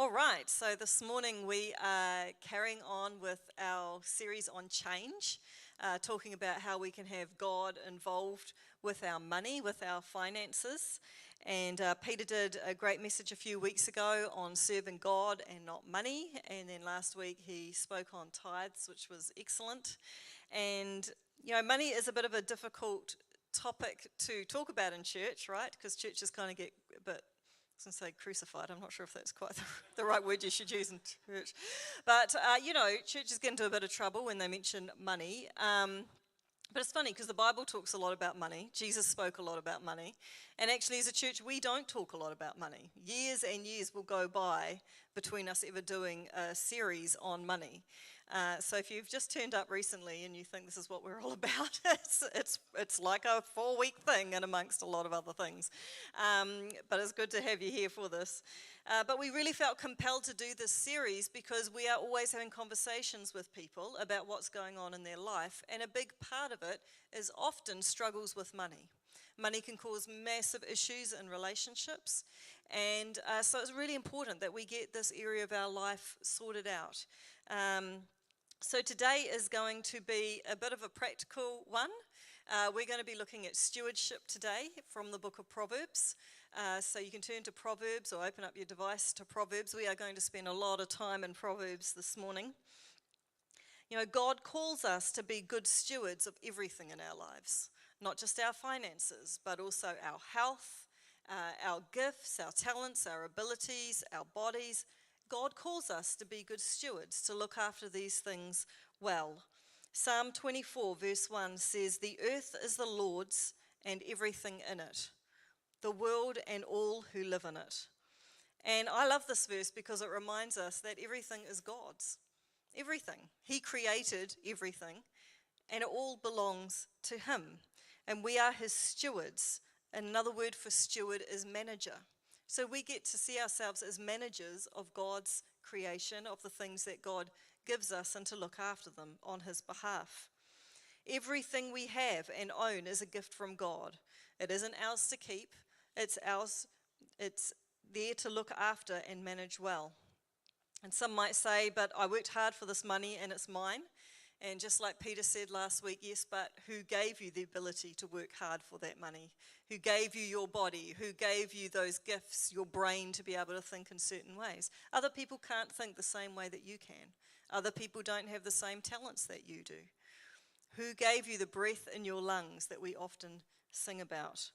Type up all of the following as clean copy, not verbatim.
All right, so this morning we are carrying on with our series on change, talking about how we can have God involved with our money, with our finances. And Peter did a great message a few weeks ago on serving God and not money. And then last week he spoke on tithes, which was excellent. And, money is a bit of a difficult topic to talk about in church, right? Because churches kind of get a bit, I was going to say crucified. I'm not sure if that's quite the right word you should use in church. But, churches get into a bit of trouble when they mention money. But it's funny because the Bible talks a lot about money. Jesus spoke a lot about money. And actually, as a church, we don't talk a lot about money. Years and years will go by between us ever doing a series on money. So if you've just turned up recently and you think this is what we're all about, it's like a 4-week thing and amongst a lot of other things. But it's good to have you here for this. But we really felt compelled to do this series because we are always having conversations with people about what's going on in their life. And a big part of it is often struggles with money. Money can cause massive issues in relationships. And so it's really important that we get this area of our life sorted out. So today is going to be a bit of a practical one. We're going to be looking at stewardship today from the book of Proverbs. So you can turn to Proverbs or open up your device to Proverbs. We are going to spend a lot of time in Proverbs this morning. God calls us to be good stewards of everything in our lives, not just our finances, but also our health, our gifts, our talents, our abilities, our bodies. God calls us to be good stewards, to look after these things well. Psalm 24 verse 1 says, "The earth is the Lord's and everything in it, the world and all who live in it." And I love this verse because it reminds us that everything is God's. Everything. He created everything, and it all belongs to him. And we are his stewards. Another word for steward is manager. So we get to see ourselves as managers of God's creation, of the things that God gives us, and to look after them on his behalf. Everything we have and own is a gift from God. It isn't ours to keep. It's ours. It's there to look after and manage well. And some might say, but I worked hard for this money and it's mine. And just like Peter said last week, yes, but who gave you the ability to work hard for that money? Who gave you your body? Who gave you those gifts, your brain to be able to think in certain ways? Other people can't think the same way that you can. Other people don't have the same talents that you do. Who gave you the breath in your lungs that we often sing about?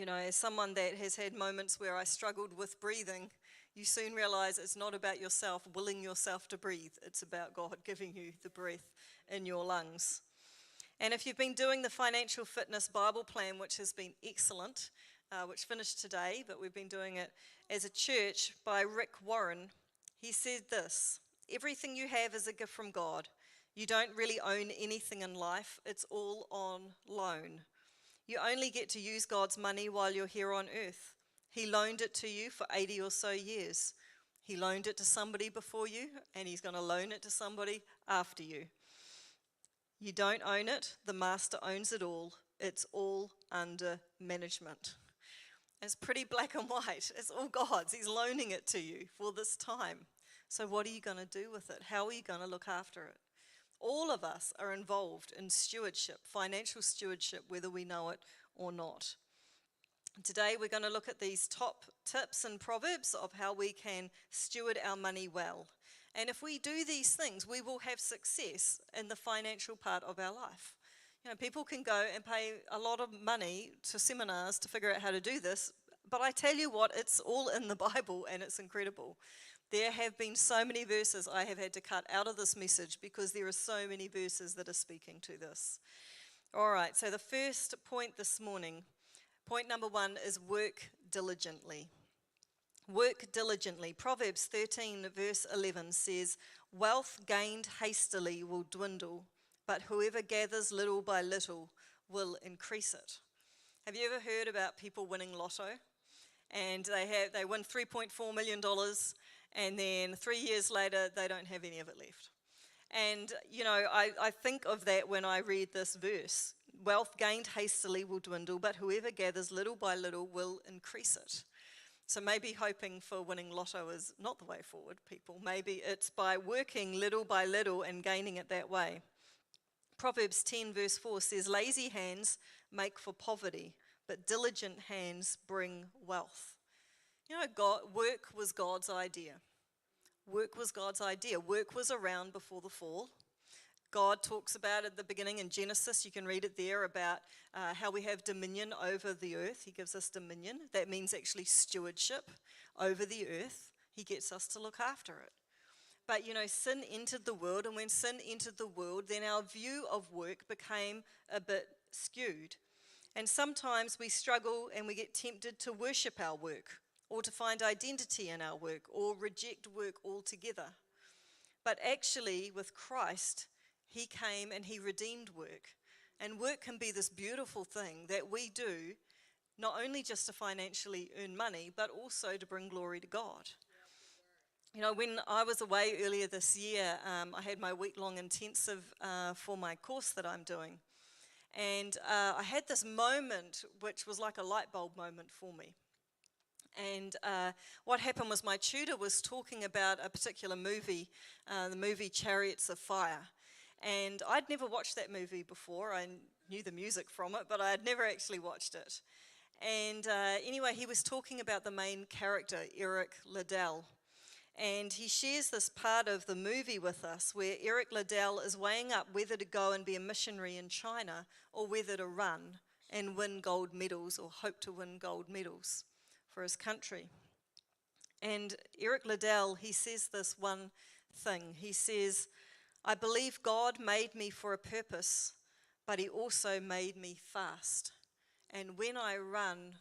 As someone that has had moments where I struggled with breathing, you soon realize it's not about yourself willing yourself to breathe. It's about God giving you the breath in your lungs. And if you've been doing the Financial Fitness Bible Plan, which has been excellent, which finished today, but we've been doing it as a church by Rick Warren, he said this: "Everything you have is a gift from God. You don't really own anything in life. It's all on loan. You only get to use God's money while you're here on earth. He loaned it to you for 80 or so years. He loaned it to somebody before you, and he's going to loan it to somebody after you. You don't own it. The master owns it all. It's all under management." It's pretty black and white. It's all God's. He's loaning it to you for this time. So what are you going to do with it? How are you going to look after it? All of us are involved in stewardship, financial stewardship, whether we know it or not. Today we're going to look at these top tips in Proverbs of how we can steward our money well. And if we do these things, we will have success in the financial part of our life. People can go and pay a lot of money to seminars to figure out how to do this, but I tell you what, it's all in the Bible and it's incredible. There have been so many verses I have had to cut out of this message because there are so many verses that are speaking to this. All right, so the first point this morning, point number 1 is work diligently. Work diligently. Proverbs 13 verse 11 says, "Wealth gained hastily will dwindle, but whoever gathers little by little will increase it." Have you ever heard about people winning lotto? And they win $3.4 million, and then 3 years later, they don't have any of it left. And, I think of that when I read this verse. Wealth gained hastily will dwindle, but whoever gathers little by little will increase it. So maybe hoping for winning lotto is not the way forward, people. Maybe it's by working little by little and gaining it that way. Proverbs 10 verse 4 says, lazy hands make for poverty, but diligent hands bring wealth. You know, work was God's idea. Work was God's idea. Work was around before the fall. God talks about at the beginning in Genesis, you can read it there, about how we have dominion over the earth. He gives us dominion. That means actually stewardship over the earth. He gets us to look after it. But, you know, sin entered the world, and when sin entered the world, then our view of work became a bit skewed. And sometimes we struggle and we get tempted to worship our work, or to find identity in our work, or reject work altogether. But actually, with Christ, he came and he redeemed work. And work can be this beautiful thing that we do, not only just to financially earn money, but also to bring glory to God. You know, when I was away earlier this year, I had my week-long intensive for my course that I'm doing. And I had this moment which was like a light bulb moment for me. And what happened was my tutor was talking about a particular movie, the movie Chariots of Fire. And I'd never watched that movie before. I knew the music from it, but I had never actually watched it. And anyway, he was talking about the main character, Eric Liddell. And he shares this part of the movie with us where Eric Liddell is weighing up whether to go and be a missionary in China or whether to run and win gold medals or hope to win gold medals for his country. And Eric Liddell, he says this one thing. He says, I believe God made me for a purpose, but he also made me fast. And when I run,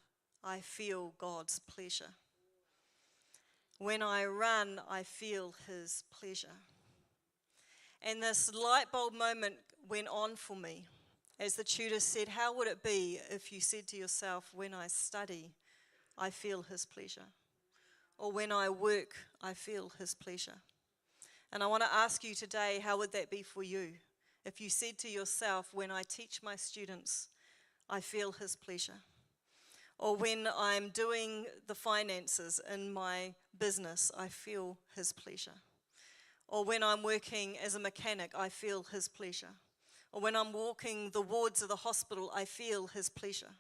I feel God's pleasure. When I run, I feel his pleasure. And this light bulb moment went on for me. As the tutor said, how would it be if you said to yourself, when I study, I feel his pleasure? Or when I work, I feel his pleasure? And I want to ask you today, how would that be for you? If you said to yourself, when I teach my students, I feel his pleasure. Or when I'm doing the finances in my business, I feel his pleasure. Or when I'm working as a mechanic, I feel his pleasure. Or when I'm walking the wards of the hospital, I feel his pleasure.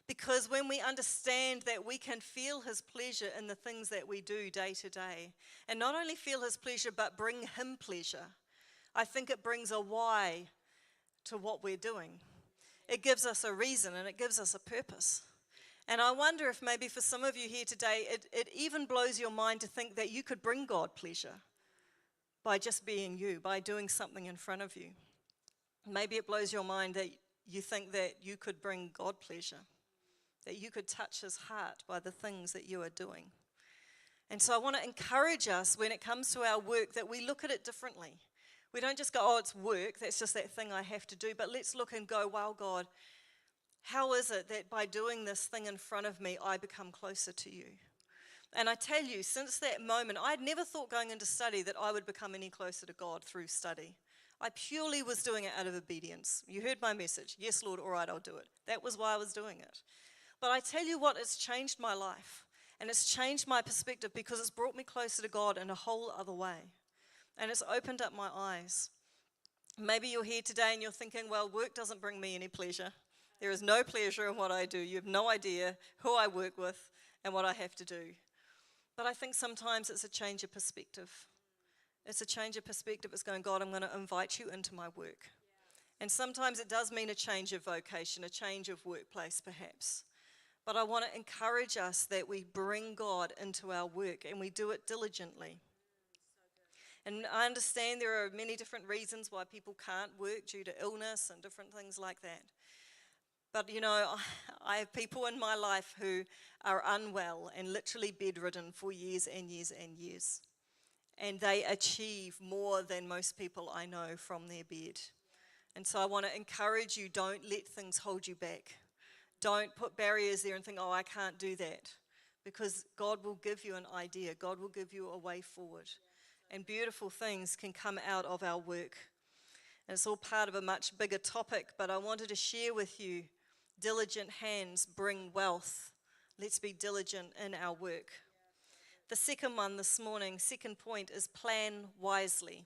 Because when we understand that we can feel his pleasure in the things that we do day to day, and not only feel his pleasure, but bring him pleasure, I think it brings a why to what we're doing. It gives us a reason and it gives us a purpose. And I wonder if maybe for some of you here today, it even blows your mind to think that you could bring God pleasure by just being you, by doing something in front of you. Maybe it blows your mind that you think that you could bring God pleasure, that you could touch his heart by the things that you are doing. And so I want to encourage us when it comes to our work that we look at it differently. We don't just go, oh, it's work, that's just that thing I have to do. But let's look and go, wow, God, how is it that by doing this thing in front of me, I become closer to you? And I tell you, since that moment, I'd never thought going into study that I would become any closer to God through study. I purely was doing it out of obedience. You heard my message. Yes, Lord, all right, I'll do it. That was why I was doing it. But I tell you what, it's changed my life. And it's changed my perspective because it's brought me closer to God in a whole other way. And it's opened up my eyes. Maybe you're here today and you're thinking, well, work doesn't bring me any pleasure. There is no pleasure in what I do. You have no idea who I work with and what I have to do. But I think sometimes it's a change of perspective. It's a change of perspective. It's going, God, I'm going to invite you into my work. And sometimes it does mean a change of vocation, a change of workplace perhaps. But I want to encourage us that we bring God into our work and we do it diligently. And I understand there are many different reasons why people can't work due to illness and different things like that. But, you know, I have people in my life who are unwell and literally bedridden for years and years and years. And they achieve more than most people I know from their bed. And so I want to encourage you, don't let things hold you back. Don't put barriers there and think, oh, I can't do that. Because God will give you an idea. God will give you a way forward. And beautiful things can come out of our work. And it's all part of a much bigger topic, but I wanted to share with you, diligent hands bring wealth. Let's be diligent in our work. The second one this morning, second point, is plan wisely.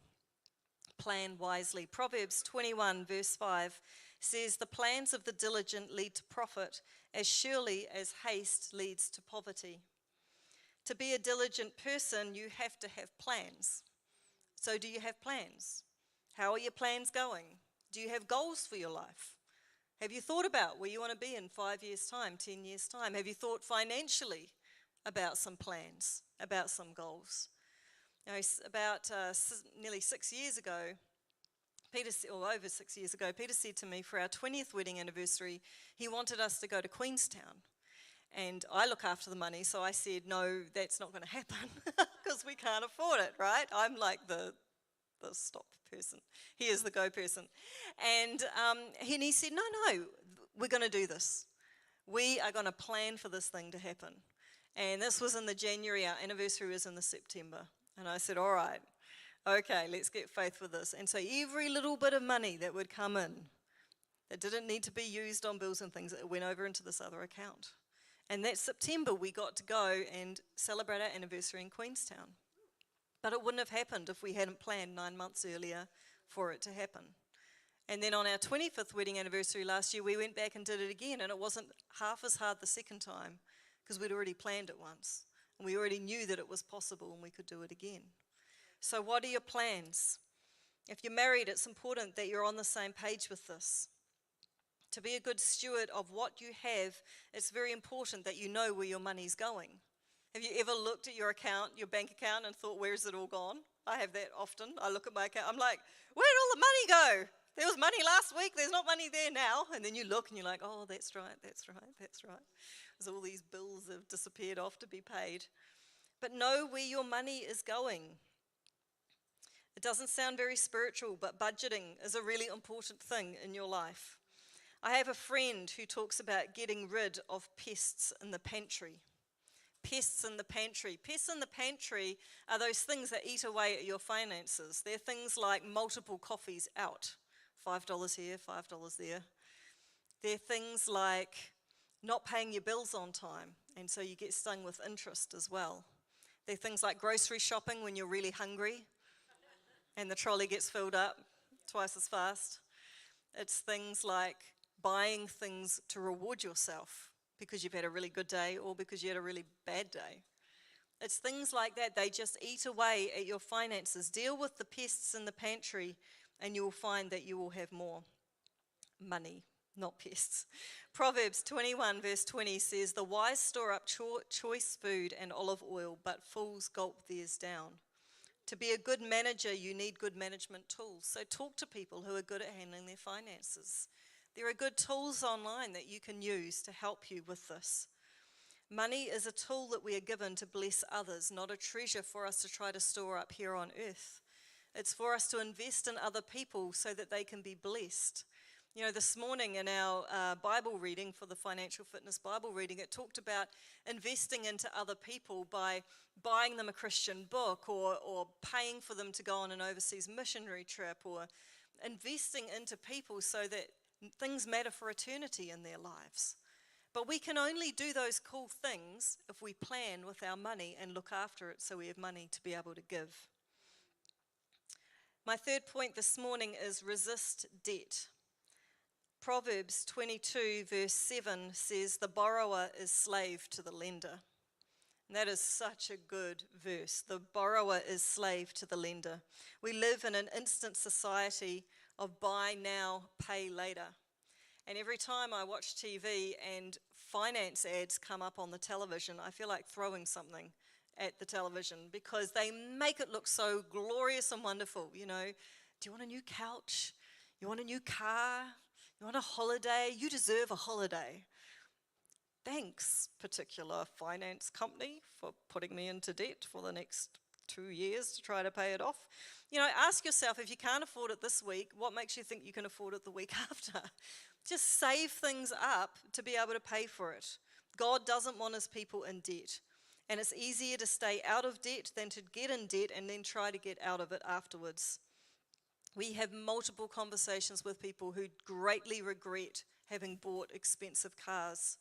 Plan wisely. Proverbs 21 verse 5 says, the plans of the diligent lead to profit, as surely as haste leads to poverty. To be a diligent person, you have to have plans. So do you have plans? How are your plans going? Do you have goals for your life? Have you thought about where you want to be in 5 years' time, 10 years' time? Have you thought financially about some plans, about some goals? About nearly 6 years ago, over 6 years ago, Peter said to me for our 20th wedding anniversary, he wanted us to go to Queenstown. And I look after the money, so I said, no, that's not going to happen because we can't afford it, right? I'm like the stop person. He is the go person. And he said, no, we're going to do this. We are going to plan for this thing to happen. And this was in the January, our anniversary was in the September. And I said, all right, okay, let's get faith with this. And so every little bit of money that would come in, that didn't need to be used on bills and things, it went over into this other account. And that September, we got to go and celebrate our anniversary in Queenstown. But it wouldn't have happened if we hadn't planned 9 months earlier for it to happen. And then on our 25th wedding anniversary last year, we went back and did it again. And it wasn't half as hard the second time because we'd already planned it once. And we already knew that it was possible and we could do it again. So what are your plans? If you're married, it's important that you're on the same page with this. To be a good steward of what you have, it's very important that you know where your money's going. Have you ever looked at your account, your bank account, and thought, where's it all gone? I have that often. I look at my account, I'm like, where did all the money go? There was money last week, there's not money there now. And then you look and you're like, oh, that's right. There's all these bills that have disappeared off to be paid. But know where your money is going. It doesn't sound very spiritual, but budgeting is a really important thing in your life. I have a friend who talks about getting rid of pests in the pantry. Pests in the pantry. Pests in the pantry are those things that eat away at your finances. They're things like multiple coffees out. $5 here, $5 there. They're things like not paying your bills on time, and so you get stung with interest as well. They're things like grocery shopping when you're really hungry and the trolley gets filled up twice as fast. It's things like buying things to reward yourself because you've had a really good day or because you had a really bad day. It's things like that. They just eat away at your finances. Deal with the pests in the pantry and you will find that you will have more money, not pests. Proverbs 21 verse 20 says, the wise store up choice food and olive oil, but fools gulp theirs down. To be a good manager, you need good management tools. So talk to people who are good at handling their finances. There are good tools online that you can use to help you with this. Money is a tool that we are given to bless others, not a treasure for us to try to store up here on earth. It's for us to invest in other people so that they can be blessed. You know, this morning in our Bible reading for the Financial Fitness Bible reading, it talked about investing into other people by buying them a Christian book or paying for them to go on an overseas missionary trip or investing into people so that things matter for eternity in their lives. But we can only do those cool things if we plan with our money and look after it so we have money to be able to give. My third point this morning is resist debt. Proverbs 22 verse 7 says, the borrower is slave to the lender. And that is such a good verse. The borrower is slave to the lender. We live in an instant society of buy now, pay later. And every time I watch TV and finance ads come up on the television, I feel like throwing something at the television because they make it look so glorious and wonderful. You know, do you want a new couch? You want a new car? You want a holiday? You deserve a holiday. Thanks, particular finance company, for putting me into debt for the next 2 years to try to pay it off. You know, ask yourself, if you can't afford it this week, what makes you think you can afford it the week after? Just save things up to be able to pay for it. God doesn't want his people in debt. And it's easier to stay out of debt than to get in debt and then try to get out of it afterwards. We have multiple conversations with people who greatly regret having bought expensive cars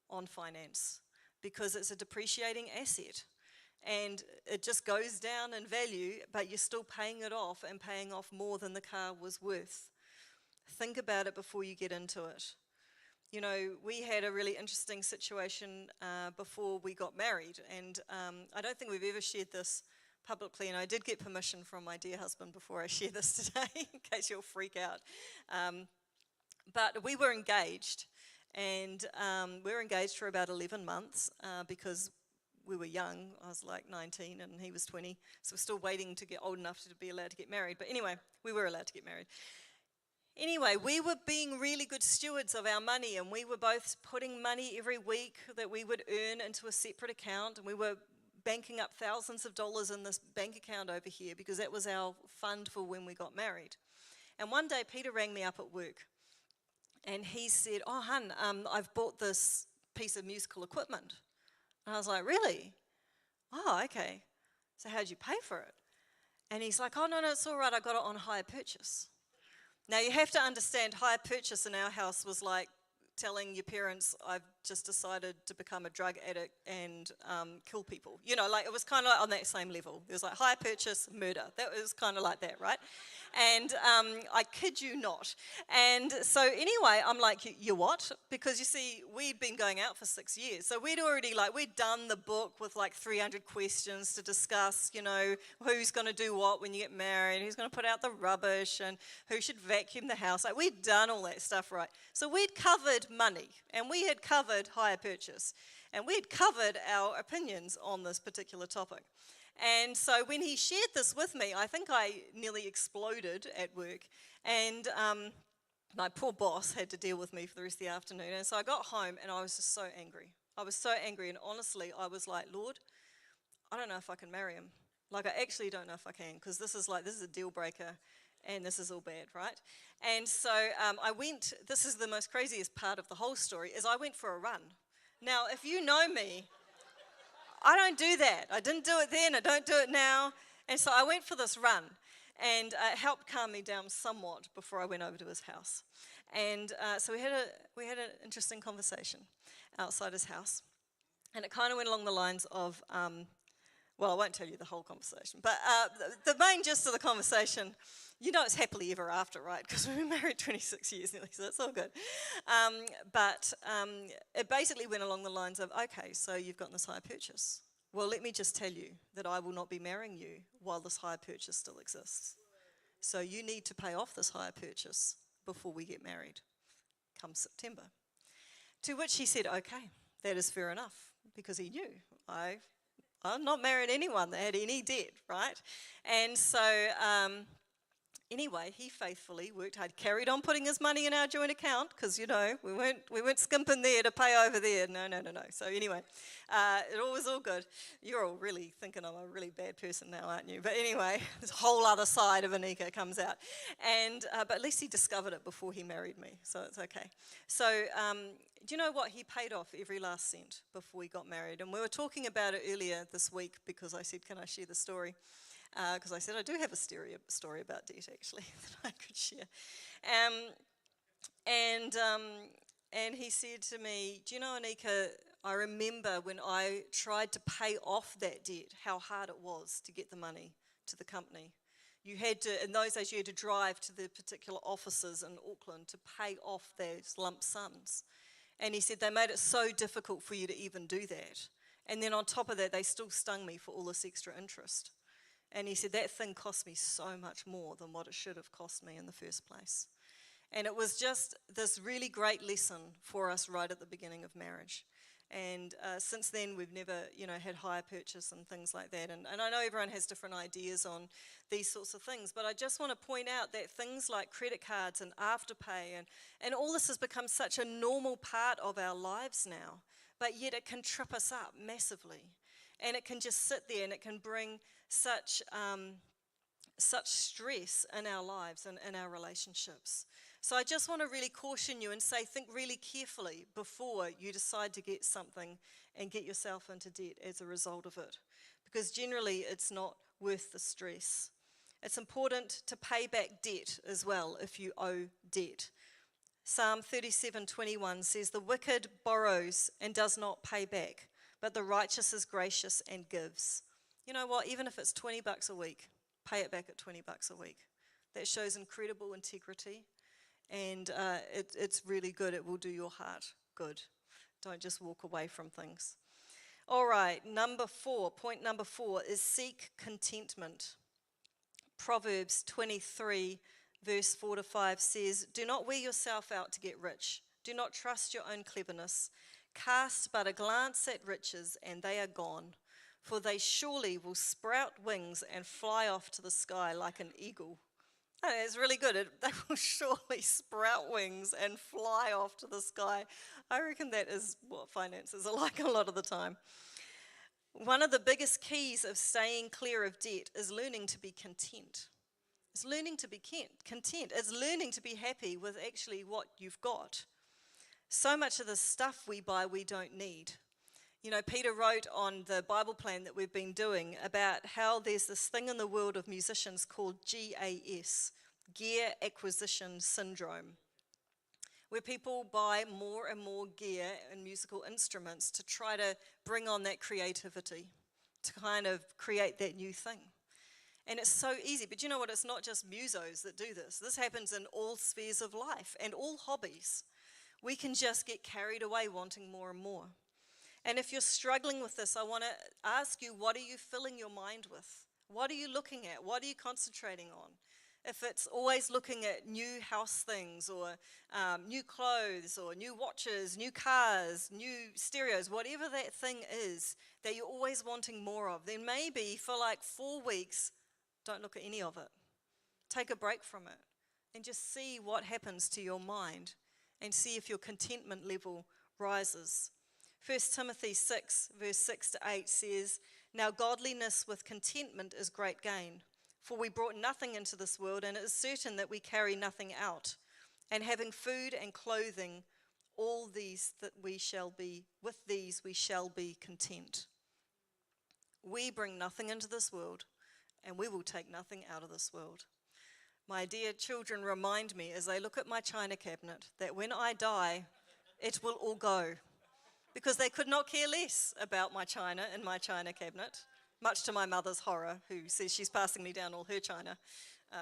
on finance. because it's a depreciating asset. And it just goes down in value, but you're still paying it off and paying off more than the car was worth. Think about it before you get into it. You know, we had a really interesting situation before we got married, and I don't think we've ever shared this publicly, and I did get permission from my dear husband before I share this today, in case you'll freak out. But we were engaged, and we were engaged for about 11 months because we were young. I was like 19 and he was 20, so we're still waiting to get old enough to be allowed to get married. But anyway, we were allowed to get married. Anyway, we were being really good stewards of our money, and we were both putting money every week that we would earn into a separate account, and we were banking up thousands of dollars in this bank account over here because that was our fund for when we got married. And one day Peter rang me up at work, and he said, "Oh, hun, I've bought this piece of musical equipment." And I was like, "Really? Oh, okay. So how'd you pay for it?" And he's like, "Oh, no, it's all right. I got it on hire purchase." Now, you have to understand, hire purchase in our house was like telling your parents, "I've just decided to become a drug addict and kill people." You know, like it was kind of like on that same level. It was like hire purchase, murder. That was kind of like that, right? And I kid you not. And so anyway, I'm like, "You what?" Because you see, we'd been going out for 6 years. So we'd done the book with like 300 questions to discuss, you know, who's going to do what when you get married, who's going to put out the rubbish, and who should vacuum the house. Like we'd done all that stuff, right? So we'd covered money, and we had covered hire purchase, and we'd covered our opinions on this particular topic. And so when he shared this with me, I think I nearly exploded at work, and my poor boss had to deal with me for the rest of the afternoon. And so I got home, and I was just so angry. I was so angry, and honestly, I was like, "Lord, I don't know if I can marry him. Like, I actually don't know if I can, because this is a deal breaker, and this is all bad, right?" And so this is the most craziest part of the whole story, is I went for a run. Now, if you know me, I don't do that. I didn't do it then, I don't do it now. And so I went for this run, and it helped calm me down somewhat before I went over to his house. And so we had an interesting conversation outside his house, and it kind of went along the lines of, well, I won't tell you the whole conversation, but the main gist of the conversation, you know, it's happily ever after, right? Because we've been married 26 years nearly, so it's all good. But it basically went along the lines of, "Okay, so you've gotten this hire purchase. Well, let me just tell you that I will not be marrying you while this hire purchase still exists. So you need to pay off this hire purchase before we get married, come September." To which he said, "Okay, that is fair enough," because he knew I'm not married anyone that had any debt, right? And so anyway, he faithfully worked hard, carried on putting his money in our joint account, because, you know, we weren't skimping there to pay over there. No. So anyway, it all was all good. You're all really thinking I'm a really bad person now, aren't you? But anyway, this whole other side of Annika comes out. And but at least he discovered it before he married me, so it's okay. So do you know what? He paid off every last cent before we got married. And we were talking about it earlier this week, because I said, "Can I share the story?" Because I said I do have a story about debt, actually, that I could share. And he said to me, "Do you know, Annika, I remember when I tried to pay off that debt, how hard it was to get the money to the company. You had to, in those days, you had to drive to the particular offices in Auckland to pay off those lump sums." And he said they made it so difficult for you to even do that. And then on top of that, they still stung me for all this extra interest. And he said that thing cost me so much more than what it should have cost me in the first place. And it was just this really great lesson for us right at the beginning of marriage. And since then, we've never, had hire purchase and things like that. And I know everyone has different ideas on these sorts of things, but I just want to point out that things like credit cards and afterpay and all this has become such a normal part of our lives now, but yet it can trip us up massively. And it can just sit there, and it can bring such stress in our lives and in our relationships. So I just want to really caution you and say, think really carefully before you decide to get something and get yourself into debt as a result of it, because generally it's not worth the stress. It's important to pay back debt as well if you owe debt. Psalm 37:21 says, "The wicked borrows and does not pay back, but the righteous is gracious and gives. You know what? Even if it's $20 a week, pay it back at $20 a week. That shows incredible integrity, and it's really good. It will do your heart good. Don't just walk away from things. All right, point number 4 is seek contentment. Proverbs 23, verse 4 to 5 says, "Do not wear yourself out to get rich. Do not trust your own cleverness. Cast but a glance at riches, and they are gone, for they surely will sprout wings and fly off to the sky like an eagle." Oh, it's really good. They will surely sprout wings and fly off to the sky. I reckon that is what finances are like a lot of the time. One of the biggest keys of staying clear of debt is learning to be content. It's learning to be content. It's learning to be happy with actually what you've got. So much of the stuff we buy we don't need. You know, Peter wrote on the Bible plan that we've been doing about how there's this thing in the world of musicians called GAS, Gear Acquisition Syndrome, where people buy more and more gear and musical instruments to try to bring on that creativity, to kind of create that new thing. And it's so easy, but you know what? It's not just musos that do this. This happens in all spheres of life and all hobbies. We can just get carried away wanting more and more. And if you're struggling with this, I want to ask you, what are you filling your mind with? What are you looking at? What are you concentrating on? If it's always looking at new house things or new clothes or new watches, new cars, new stereos, whatever that thing is that you're always wanting more of, then maybe for like 4 weeks, don't look at any of it. Take a break from it and just see what happens to your mind and see if your contentment level rises. 1 Timothy 6, verse 6 to 8 says, "Now godliness with contentment is great gain. For we brought nothing into this world, and it is certain that we carry nothing out. And having food and clothing, all these that we shall be, with these we shall be content." We bring nothing into this world, and we will take nothing out of this world. My dear children remind me as they look at my china cabinet that when I die, it will all go. Because they could not care less about my china in my china cabinet, much to my mother's horror, who says she's passing me down all her china,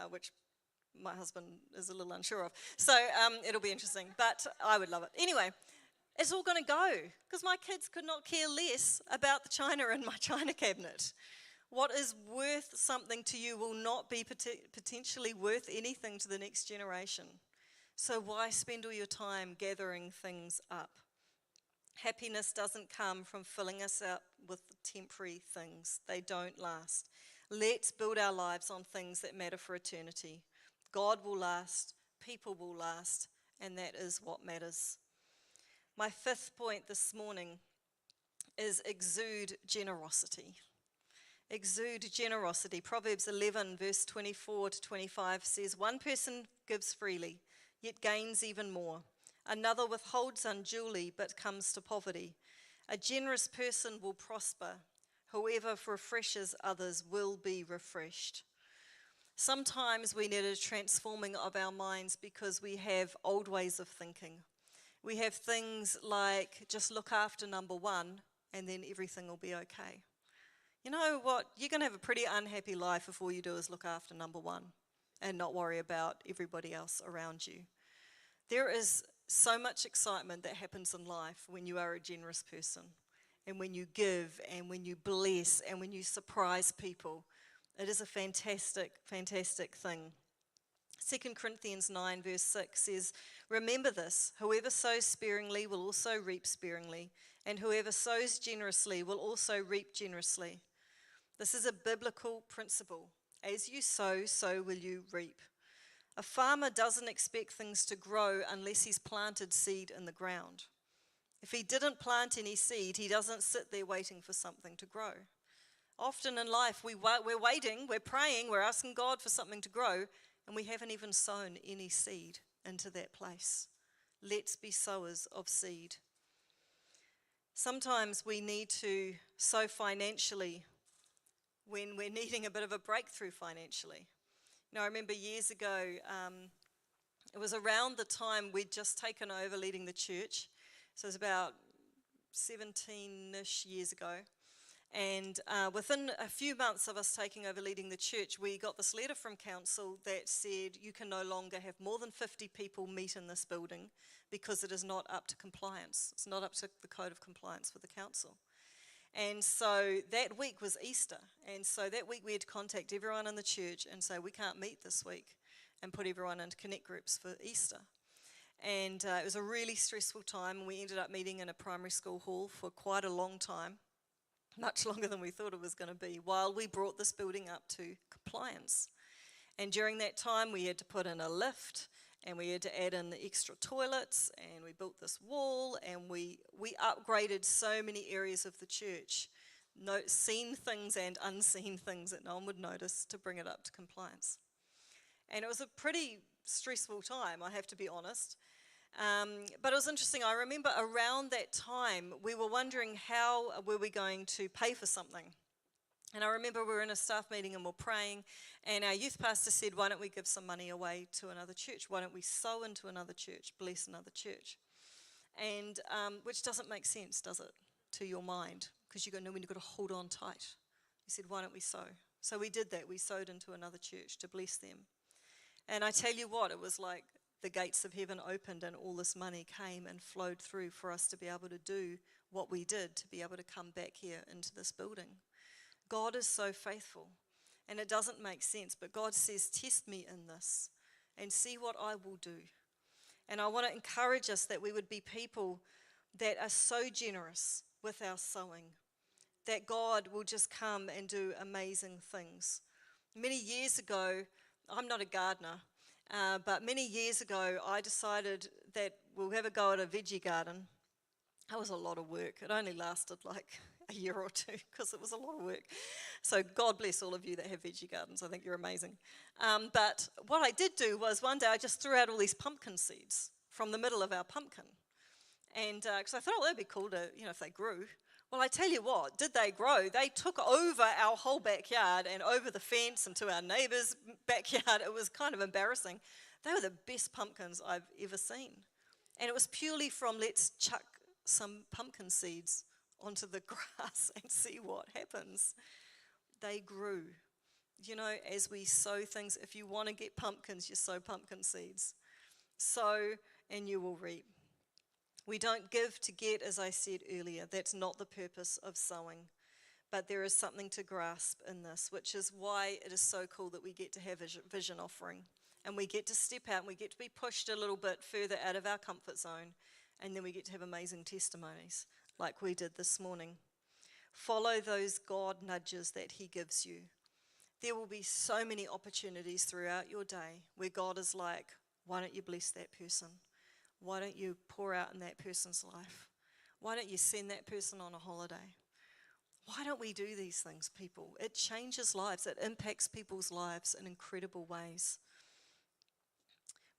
which my husband is a little unsure of. So it'll be interesting, but I would love it. Anyway, it's all going to go because my kids could not care less about the china in my china cabinet. What is worth something to you will not be potentially worth anything to the next generation. So why spend all your time gathering things up? Happiness doesn't come from filling us up with temporary things. They don't last. Let's build our lives on things that matter for eternity. God will last, people will last, and that is what matters. My 5th point this morning is exude generosity. Exude generosity. Proverbs 11, verse 24 to 25 says, "One person gives freely, yet gains even more. Another withholds unduly, but comes to poverty. A generous person will prosper. Whoever refreshes others will be refreshed." Sometimes we need a transforming of our minds because we have old ways of thinking. We have things like just look after number one and then everything will be okay. You know what? You're going to have a pretty unhappy life if all you do is look after number one and not worry about everybody else around you. There is so much excitement that happens in life when you are a generous person and when you give and when you bless and when you surprise people. It is a fantastic, fantastic thing. 2 Corinthians 9 verse 6 says, "Remember this, whoever sows sparingly will also reap sparingly, and whoever sows generously will also reap generously." This is a biblical principle. As you sow, so will you reap. A farmer doesn't expect things to grow unless he's planted seed in the ground. If he didn't plant any seed, he doesn't sit there waiting for something to grow. Often in life, we're waiting, we're praying, we're asking God for something to grow, and we haven't even sown any seed into that place. Let's be sowers of seed. Sometimes we need to sow financially when we're needing a bit of a breakthrough financially. You know, I remember years ago, it was around the time we'd just taken over leading the church. So it was about 17-ish years ago. And within a few months of us taking over leading the church, we got this letter from council that said you can no longer have more than 50 people meet in this building because it is not up to compliance. It's not up to the code of compliance for the council. And so that week was Easter. And so that week we had to contact everyone in the church and say, we can't meet this week, and put everyone into connect groups for Easter. And it was a really stressful time. And we ended up meeting in a primary school hall for quite a long time, much longer than we thought it was going to be, while we brought this building up to compliance. And during that time, we had to put in a lift, and we had to add in the extra toilets, and we built this wall, and we upgraded so many areas of the church, seen things and unseen things that no one would notice, to bring it up to compliance. And it was a pretty stressful time, I have to be honest. But it was interesting. I remember around that time, we were wondering how were we going to pay for something. And I remember we were in a staff meeting and we're praying, and our youth pastor said, why don't we give some money away to another church? Why don't we sow into another church, bless another church? And which doesn't make sense, does it, to your mind? Because you've got to hold on tight. He said, why don't we sow? So we did that. We sowed into another church to bless them. And I tell you what, it was like the gates of heaven opened and all this money came and flowed through for us to be able to do what we did, to be able to come back here into this building. God is so faithful, and it doesn't make sense, but God says, test me in this and see what I will do. And I want to encourage us that we would be people that are so generous with our sowing, that God will just come and do amazing things. Many years ago, I'm not a gardener, but many years ago I decided that we'll have a go at a veggie garden. That was a lot of work. It only lasted like a year or two because it was a lot of work. So God bless all of you that have veggie gardens. I think you're amazing. But what I did do was one day I just threw out all these pumpkin seeds from the middle of our pumpkin. And because I thought, oh, that'd be cool to, if they grew. Well, I tell you what, did they grow? They took over our whole backyard and over the fence and to our neighbour's backyard. It was kind of embarrassing. They were the best pumpkins I've ever seen. And it was purely from let's chuck some pumpkin seeds onto the grass and see what happens. They grew. As we sow things, if you want to get pumpkins, you sow pumpkin seeds. Sow and you will reap. We don't give to get, as I said earlier. That's not the purpose of sowing. But there is something to grasp in this, which is why it is so cool that we get to have a vision offering. And we get to step out and we get to be pushed a little bit further out of our comfort zone. And then we get to have amazing testimonies like we did this morning. Follow those God nudges that he gives you. There will be so many opportunities throughout your day where God is like, why don't you bless that person? Why don't you pour out in that person's life? Why don't you send that person on a holiday? Why don't we do these things, people? It changes lives. It impacts people's lives in incredible ways.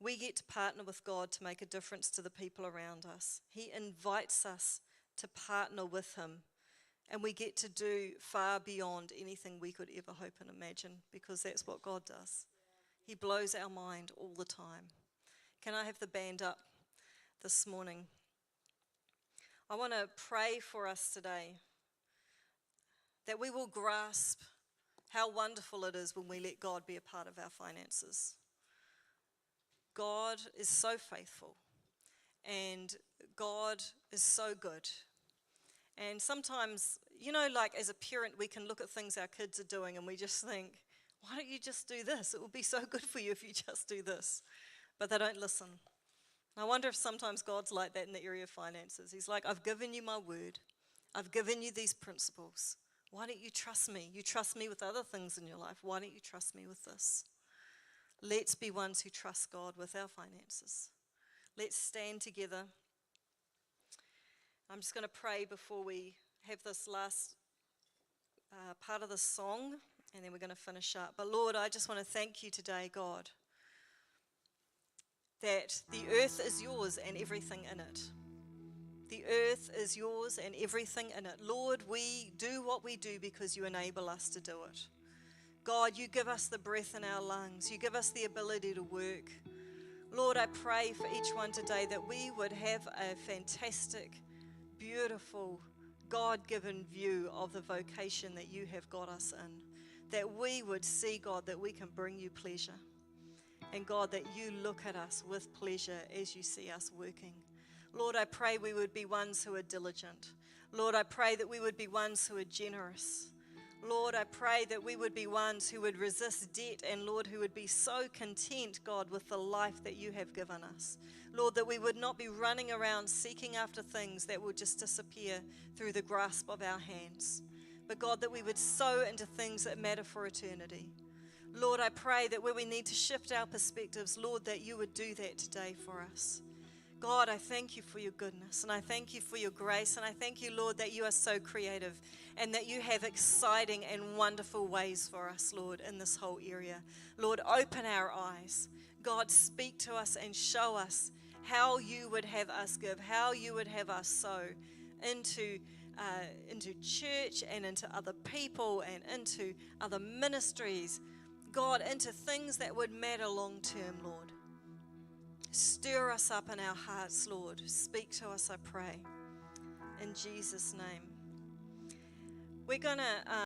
We get to partner with God to make a difference to the people around us. He invites us to partner with him, and we get to do far beyond anything we could ever hope and imagine, because that's what God does. He blows our mind all the time. Can I have the band up this morning? I want to pray for us today that we will grasp how wonderful it is when we let God be a part of our finances. God is so faithful, and God is so good. And sometimes, like as a parent, we can look at things our kids are doing and we just think, why don't you just do this? It would be so good for you if you just do this. But they don't listen. I wonder if sometimes God's like that in the area of finances. He's like, I've given you my word. I've given you these principles. Why don't you trust me? You trust me with other things in your life. Why don't you trust me with this? Let's be ones who trust God with our finances. Let's stand together. I'm just going to pray before we have this last part of the song, and then we're going to finish up. But Lord, I just want to thank you today, God, that the earth is yours and everything in it. The earth is yours and everything in it. Lord, we do what we do because you enable us to do it. God, you give us the breath in our lungs. You give us the ability to work. Lord, I pray for each one today that we would have a fantastic, beautiful, God-given view of the vocation that you have got us in, that we would see, God, that we can bring you pleasure. And God, that you look at us with pleasure as you see us working. Lord, I pray we would be ones who are diligent. Lord, I pray that we would be ones who are generous. Lord, I pray that we would be ones who would resist debt, and Lord, who would be so content, God, with the life that you have given us. Lord, that we would not be running around seeking after things that will just disappear through the grasp of our hands. But God, that we would sow into things that matter for eternity. Lord, I pray that where we need to shift our perspectives, Lord, that you would do that today for us. God, I thank you for your goodness, and I thank you for your grace, and I thank you, Lord, that you are so creative and that you have exciting and wonderful ways for us, Lord, in this whole area. Lord, open our eyes. God, speak to us and show us how you would have us give, how you would have us sow into church and into other people and into other ministries. God, into things that would matter long term, Lord. Stir us up in our hearts, Lord. Speak to us, I pray. In Jesus' name. We're going to